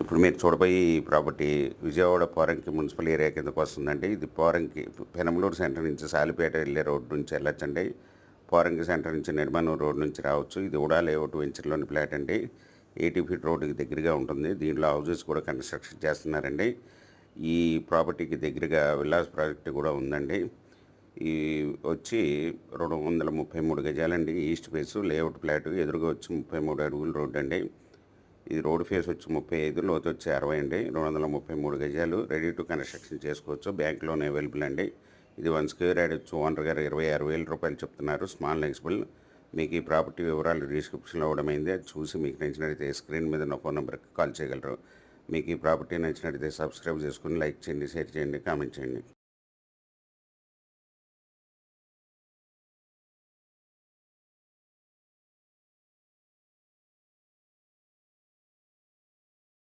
ఇప్పుడు మీరు చూడబోయే ఈ property Vijayawada Poranki municipal area కిందకు వస్తుందండి. ఇది పోరంకి పెనమలూరు సెంటర్ నుంచి సాలిపేట వెళ్ళే రోడ్ నుంచి వెళ్ళొచ్చండి. పోరంకి సెంటర్ నుంచి నిర్మాణం రోడ్ నుంచి రావచ్చు. ఇది ఉడా లేఅవుట్ వెంచర్లోని ఫ్లాట్ అండి. 80 ఫీట్ రోడ్డుకి దగ్గరగా ఉంటుంది. దీంట్లో హౌజెస్ కూడా కన్స్ట్రక్షన్ చేస్తున్నారండి. ఈ ప్రాపర్టీకి దగ్గరగా విల్లాస్ ప్రాజెక్ట్ కూడా ఉందండి. ఈ వచ్చి 233 గజాలండి. ఈస్ట్ ఫేసు లేఅవుట్ ఫ్లాట్, ఎదురుగా వచ్చి 33 అడుగుల రోడ్డు అండి. ఇది రోడ్ ఫేస్ వచ్చి 35, లోతు వచ్చి 60 అండి. 233 గజాలు, రెడీ టు కన్స్ట్రక్షన్ చేసుకోవచ్చు. బ్యాంక్ లోన్ అవైలబుల్ అండి. ఇది 1 స్క్వేర్ యార్డ్ వచ్చి ఓనర్ గారు 26,000 రూపాయలు చెప్తున్నారు. స్మాల్ నెక్సిబుల్. మీకు ఈ ప్రాపర్టీ వివరాలు డిస్క్రిప్షన్లో ఇవ్వడమైంది. అది చూసి మీకు నచ్చినట్లయితే స్క్రీన్ మీద ఉన్న ఫోన్ నెంబర్కి కాల్ చేయగలరు. మీకు ఈ ప్రాపర్టీ నచ్చినట్లయితే సబ్స్క్రైబ్ చేసుకుని లైక్ చేయండి, షేర్ చేయండి, కామెంట్ చేయండి.